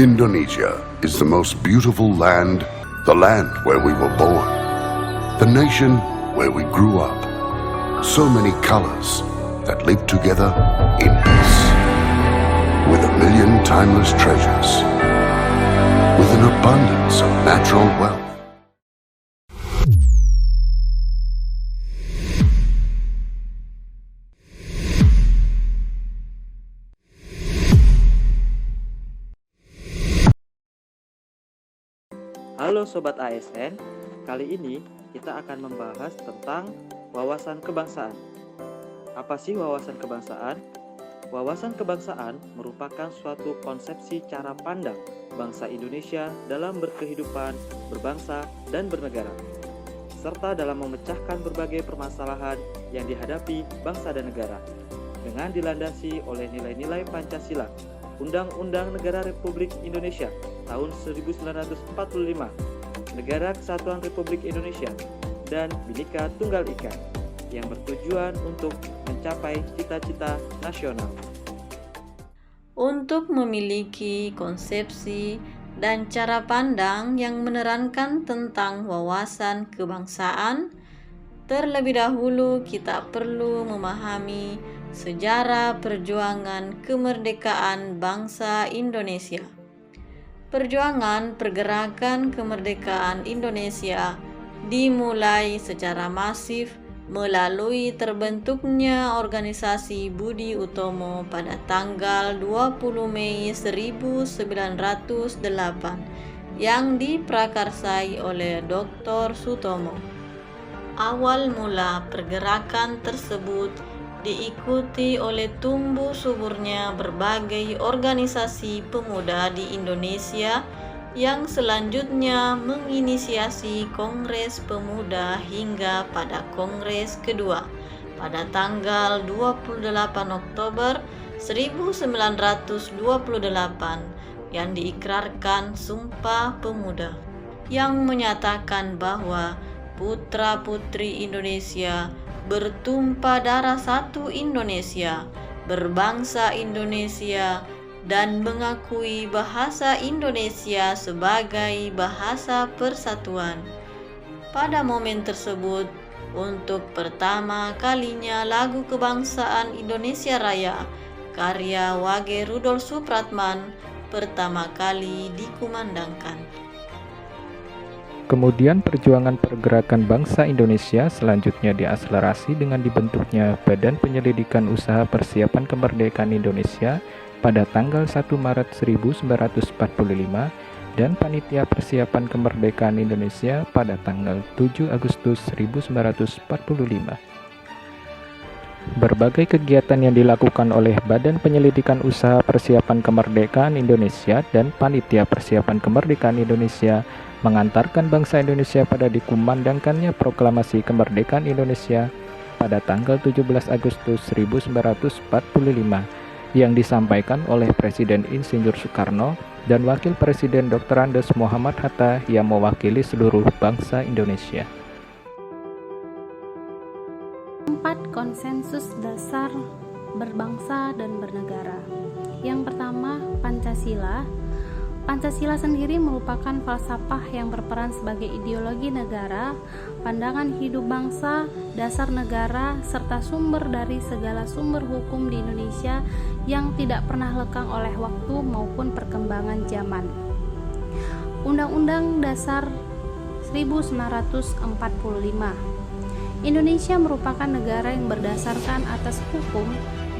Indonesia is the most beautiful land, the land where we were born, the nation where we grew up. So many colors that live together in peace, with a million timeless treasures, with an abundance of natural wealth. Halo Sobat ASN, kali ini kita akan membahas tentang wawasan kebangsaan. Apa sih wawasan kebangsaan? Wawasan kebangsaan merupakan suatu konsepsi cara pandang bangsa Indonesia dalam berkehidupan, berbangsa, dan bernegara, serta dalam memecahkan berbagai permasalahan yang dihadapi bangsa dan negara, dengan dilandasi oleh nilai-nilai Pancasila, Undang-Undang Negara Republik Indonesia tahun 1945, Negara Kesatuan Republik Indonesia, dan Bhinneka Tunggal Ika yang bertujuan untuk mencapai cita-cita nasional. Untuk memiliki konsepsi dan cara pandang yang menerangkan tentang wawasan kebangsaan, terlebih dahulu kita perlu memahami sejarah perjuangan kemerdekaan bangsa Indonesia. Perjuangan pergerakan kemerdekaan Indonesia dimulai secara masif melalui terbentuknya organisasi Budi Utomo pada tanggal 20 Mei 1908 yang diprakarsai oleh Dr. Sutomo. Awal mula pergerakan tersebut diikuti oleh tumbuh suburnya berbagai organisasi pemuda di Indonesia yang selanjutnya menginisiasi Kongres Pemuda hingga pada Kongres kedua pada tanggal 28 Oktober 1928 yang diikrarkan Sumpah Pemuda yang menyatakan bahwa putra-putri Indonesia bertumpah darah satu Indonesia, berbangsa Indonesia, dan mengakui bahasa Indonesia sebagai bahasa persatuan. Pada momen tersebut, untuk pertama kalinya lagu kebangsaan Indonesia Raya, karya Wage Rudolf Supratman, pertama kali dikumandangkan. Kemudian perjuangan pergerakan bangsa Indonesia selanjutnya diakselerasi dengan dibentuknya Badan Penyelidikan Usaha Persiapan Kemerdekaan Indonesia pada tanggal 1 Maret 1945 dan Panitia Persiapan Kemerdekaan Indonesia pada tanggal 7 Agustus 1945. Berbagai kegiatan yang dilakukan oleh Badan Penyelidikan Usaha Persiapan Kemerdekaan Indonesia dan Panitia Persiapan Kemerdekaan Indonesia mengantarkan bangsa Indonesia pada dikumandangkannya Proklamasi Kemerdekaan Indonesia pada tanggal 17 Agustus 1945 yang disampaikan oleh Presiden Insinyur Soekarno dan Wakil Presiden Dr. Andes Muhammad Hatta yang mewakili seluruh bangsa Indonesia. 4 konsensus dasar berbangsa dan bernegara. Yang pertama, Pancasila. Pancasila sendiri merupakan falsafah yang berperan sebagai ideologi negara, pandangan hidup bangsa, dasar negara, serta sumber dari segala sumber hukum di Indonesia yang tidak pernah lekang oleh waktu maupun perkembangan zaman. Undang-Undang Dasar 1945. Indonesia merupakan negara yang berdasarkan atas hukum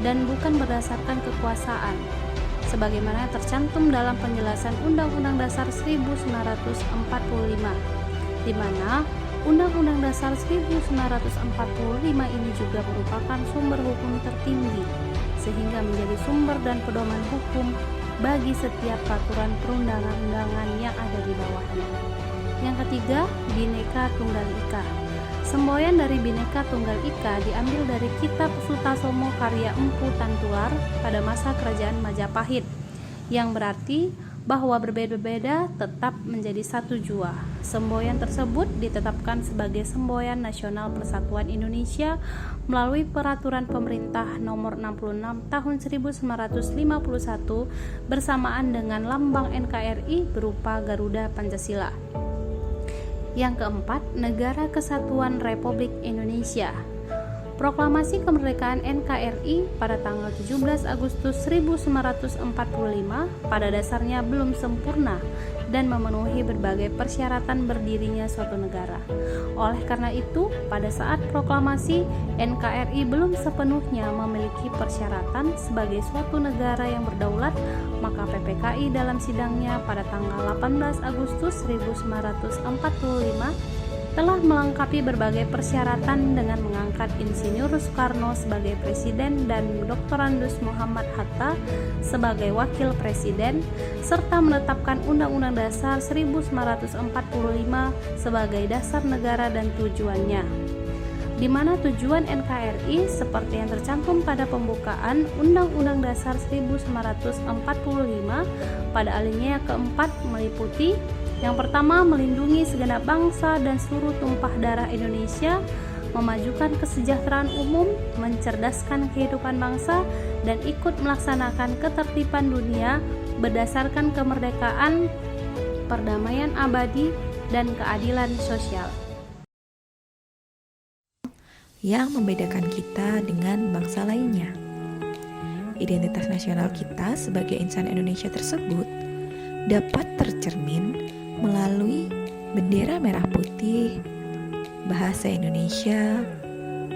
dan bukan berdasarkan kekuasaan, sebagaimana tercantum dalam penjelasan Undang-Undang Dasar 1945, di mana Undang-Undang Dasar 1945 ini juga merupakan sumber hukum tertinggi, sehingga menjadi sumber dan pedoman hukum bagi setiap peraturan perundang-undangan yang ada di bawahnya. Yang ketiga, Bhinneka Tunggal Ika. Semboyan dari Bhinneka Tunggal Ika diambil dari kitab Sutasomo karya Empu Tantular pada masa kerajaan Majapahit, yang berarti bahwa berbeda-beda tetap menjadi satu jua. Semboyan tersebut ditetapkan sebagai Semboyan Nasional Persatuan Indonesia melalui Peraturan Pemerintah Nomor 66 Tahun 1951 bersamaan dengan lambang NKRI berupa Garuda Pancasila. Yang keempat, Negara Kesatuan Republik Indonesia. Proklamasi kemerdekaan NKRI pada tanggal 17 Agustus 1945 pada dasarnya belum sempurna dan memenuhi berbagai persyaratan berdirinya suatu negara. Oleh karena itu, pada saat proklamasi, NKRI belum sepenuhnya memiliki persyaratan sebagai suatu negara yang berdaulat, maka PPKI dalam sidangnya pada tanggal 18 Agustus 1945 telah melengkapi berbagai persyaratan dengan mengangkat Insinyur Soekarno sebagai Presiden dan Dr. Andes Muhammad Hatta sebagai Wakil Presiden, serta menetapkan Undang-Undang Dasar 1945 sebagai dasar negara dan tujuannya, di mana tujuan NKRI seperti yang tercantum pada pembukaan Undang-Undang Dasar 1945 pada alinea keempat meliputi: yang pertama, melindungi segenap bangsa dan seluruh tumpah darah Indonesia, memajukan kesejahteraan umum, mencerdaskan kehidupan bangsa, dan ikut melaksanakan ketertiban dunia berdasarkan kemerdekaan, perdamaian abadi, dan keadilan sosial. Yang membedakan kita dengan bangsa lainnya. Identitas nasional kita sebagai insan Indonesia tersebut dapat tercermin melalui bendera merah putih, bahasa Indonesia,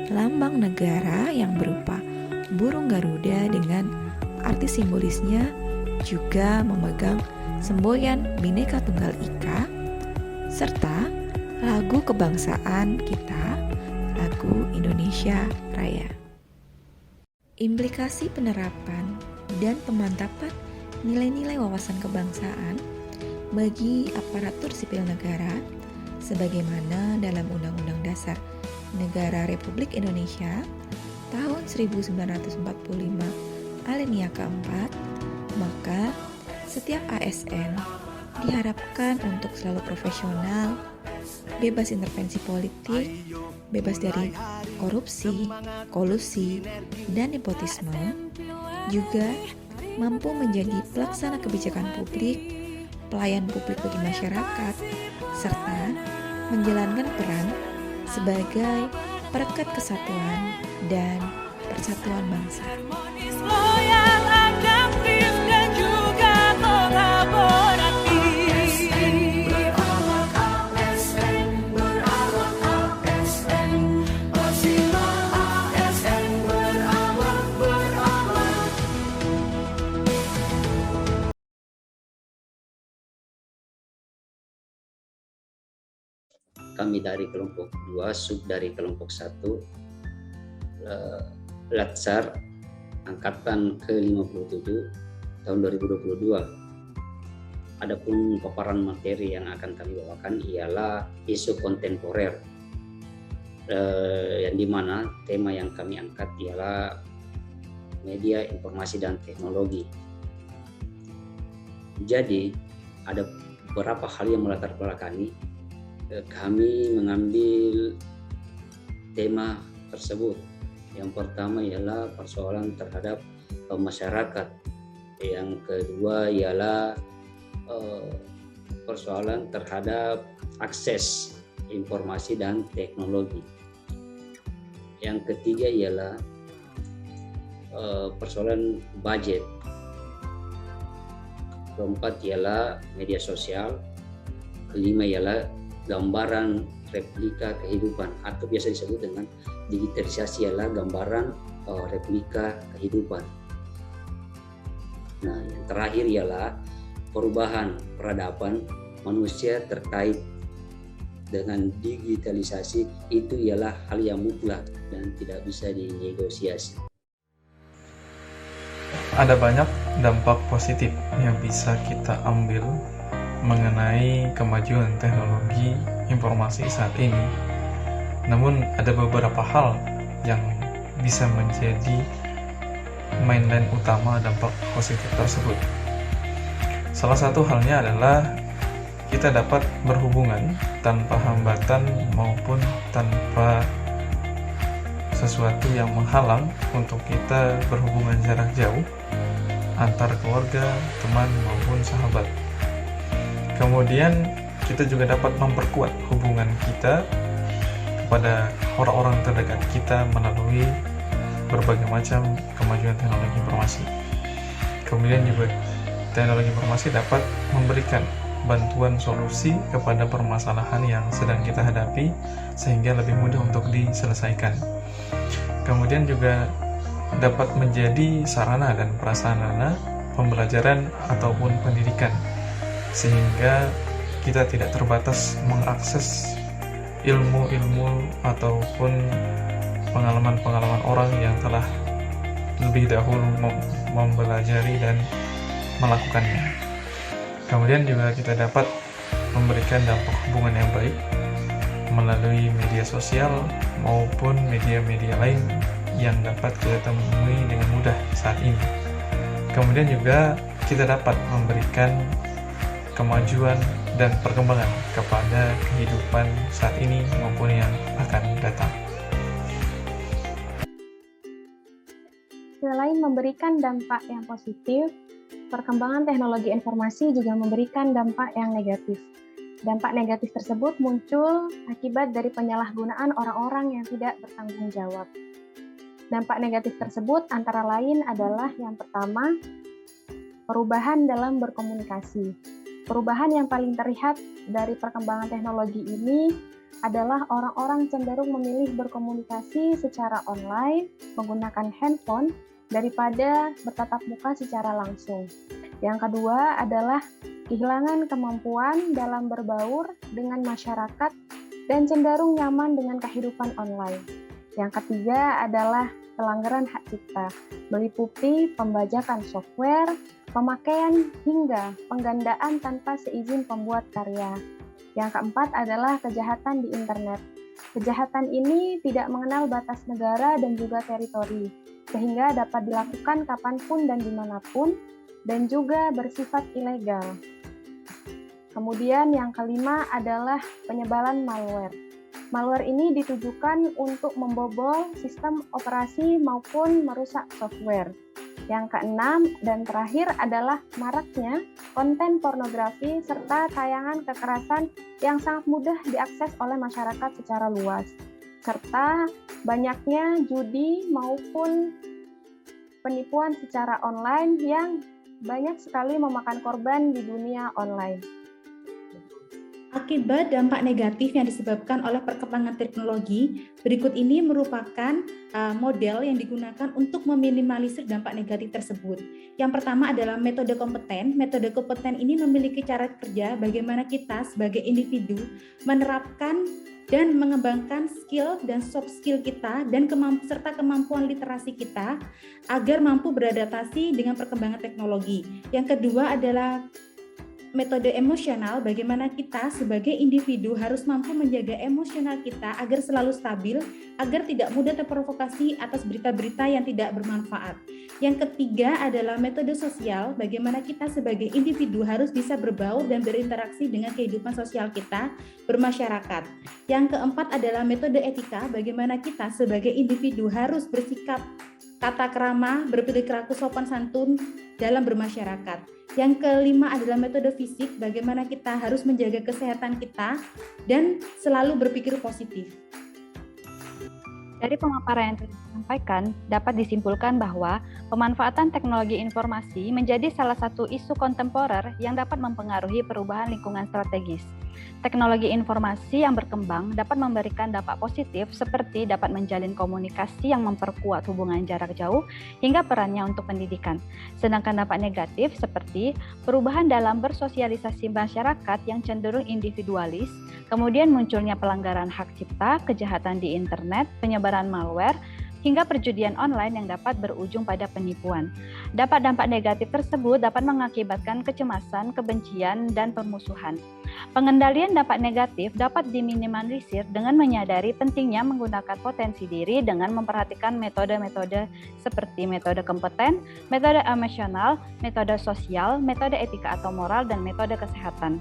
lambang negara yang berupa burung Garuda dengan arti simbolisnya, juga memegang semboyan Bhinneka Tunggal Ika, serta lagu kebangsaan kita, lagu Indonesia Raya. Implikasi penerapan dan pemantapan nilai-nilai wawasan kebangsaan bagi aparatur sipil negara sebagaimana dalam Undang-Undang Dasar Negara Republik Indonesia tahun 1945 alinea keempat, maka setiap ASN diharapkan untuk selalu profesional, bebas intervensi politik, bebas dari korupsi, kolusi, dan nepotisme, juga mampu menjadi pelaksana kebijakan publik, pelayan publik bagi masyarakat, serta menjalankan peran sebagai perekat kesatuan dan persatuan bangsa. Kami dari kelompok 2, sub dari kelompok 1, Latsar, angkatan ke-57 tahun 2022. Adapun paparan materi yang akan kami bawakan ialah isu kontemporer, yang dimana tema yang kami angkat ialah media, informasi, dan teknologi. Jadi ada beberapa hal yang melatar belakangi kami mengambil tema tersebut. Yang pertama ialah persoalan terhadap masyarakat. Yang kedua ialah persoalan terhadap akses informasi dan teknologi. Yang ketiga ialah persoalan budget. Keempat ialah media sosial. Kelima ialah gambaran replika kehidupan atau biasa disebut dengan digitalisasi, ialah gambaran replika kehidupan. Nah, yang terakhir ialah perubahan peradaban manusia terkait dengan digitalisasi. Itu ialah hal yang mutlak dan tidak bisa dinegosiasi. Ada banyak dampak positif yang bisa kita ambil mengenai kemajuan teknologi informasi saat ini. Namun ada beberapa hal yang bisa menjadi mainland utama dampak positif tersebut. Salah satu halnya adalah kita dapat berhubungan tanpa hambatan maupun tanpa sesuatu yang menghalang untuk kita berhubungan jarak jauh antar keluarga, teman, maupun sahabat. Kemudian kita juga dapat memperkuat hubungan kita kepada orang-orang terdekat kita melalui berbagai macam kemajuan teknologi informasi. Kemudian juga teknologi informasi dapat memberikan bantuan solusi kepada permasalahan yang sedang kita hadapi sehingga lebih mudah untuk diselesaikan. Kemudian juga dapat menjadi sarana dan prasarana pembelajaran ataupun pendidikan sehingga kita tidak terbatas mengakses ilmu-ilmu ataupun pengalaman-pengalaman orang yang telah lebih dahulu mempelajari dan melakukannya. Kemudian juga kita dapat memberikan dampak hubungan yang baik melalui media sosial maupun media-media lain yang dapat kita temui dengan mudah saat ini. Kemudian juga kita dapat memberikan kemajuan dan perkembangan kepada kehidupan saat ini maupun yang akan datang. Selain memberikan dampak yang positif, perkembangan teknologi informasi juga memberikan dampak yang negatif. Dampak negatif tersebut muncul akibat dari penyalahgunaan orang-orang yang tidak bertanggung jawab. Dampak negatif tersebut antara lain adalah yang pertama, perubahan dalam berkomunikasi. Perubahan yang paling terlihat dari perkembangan teknologi ini adalah orang-orang cenderung memilih berkomunikasi secara online menggunakan handphone daripada bertatap muka secara langsung. Yang kedua adalah kehilangan kemampuan dalam berbaur dengan masyarakat dan cenderung nyaman dengan kehidupan online. Yang ketiga adalah pelanggaran hak cipta, meliputi pembajakan software, pemakaian hingga penggandaan tanpa seizin pembuat karya. Yang keempat adalah kejahatan di internet. Kejahatan ini tidak mengenal batas negara dan juga teritori, sehingga dapat dilakukan kapanpun dan dimanapun, dan juga bersifat ilegal. Kemudian yang kelima adalah penyebaran malware. Malware ini ditujukan untuk membobol sistem operasi maupun merusak software. Yang keenam dan terakhir adalah maraknya konten pornografi serta tayangan kekerasan yang sangat mudah diakses oleh masyarakat secara luas, serta banyaknya judi maupun penipuan secara online yang banyak sekali memakan korban di dunia online. Akibat dampak negatif yang disebabkan oleh perkembangan teknologi, berikut ini merupakan model yang digunakan untuk meminimalisir dampak negatif tersebut. Yang pertama adalah metode kompeten. Metode kompeten ini memiliki cara kerja bagaimana kita sebagai individu menerapkan dan mengembangkan skill dan soft skill kita dan serta kemampuan literasi kita agar mampu beradaptasi dengan perkembangan teknologi. Yang kedua adalah metode emosional, bagaimana kita sebagai individu harus mampu menjaga emosional kita agar selalu stabil, agar tidak mudah terprovokasi atas berita-berita yang tidak bermanfaat. Yang ketiga adalah metode sosial, bagaimana kita sebagai individu harus bisa berbaur dan berinteraksi dengan kehidupan sosial kita, bermasyarakat. Yang keempat adalah metode etika, bagaimana kita sebagai individu harus bersikap tata krama, berperilaku sopan santun dalam bermasyarakat. Yang kelima adalah metode fisik, bagaimana kita harus menjaga kesehatan kita dan selalu berpikir positif. Dari pemaparan yang telah disampaikan, dapat disimpulkan bahwa pemanfaatan teknologi informasi menjadi salah satu isu kontemporer yang dapat mempengaruhi perubahan lingkungan strategis. Teknologi informasi yang berkembang dapat memberikan dampak positif seperti dapat menjalin komunikasi yang memperkuat hubungan jarak jauh hingga perannya untuk pendidikan. Sedangkan dampak negatif seperti perubahan dalam bersosialisasi masyarakat yang cenderung individualis, kemudian munculnya pelanggaran hak cipta, kejahatan di internet, penyebaran malware, hingga perjudian online yang dapat berujung pada penipuan. Dampak negatif tersebut dapat mengakibatkan kecemasan, kebencian, dan permusuhan. Pengendalian dampak negatif dapat diminimalisir dengan menyadari pentingnya menggunakan potensi diri dengan memperhatikan metode-metode seperti metode kompeten, metode emosional, metode sosial, metode etika atau moral, dan metode kesehatan.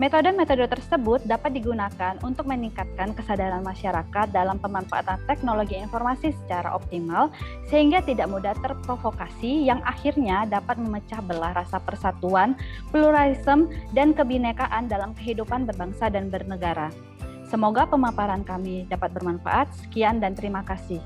Metode-metode tersebut dapat digunakan untuk meningkatkan kesadaran masyarakat dalam pemanfaatan teknologi informasi secara optimal sehingga tidak mudah terprovokasi yang akhirnya dapat memecah belah rasa persatuan, pluralisme, dan kebinekaan dalam kehidupan berbangsa dan bernegara. Semoga pemaparan kami dapat bermanfaat. Sekian dan terima kasih.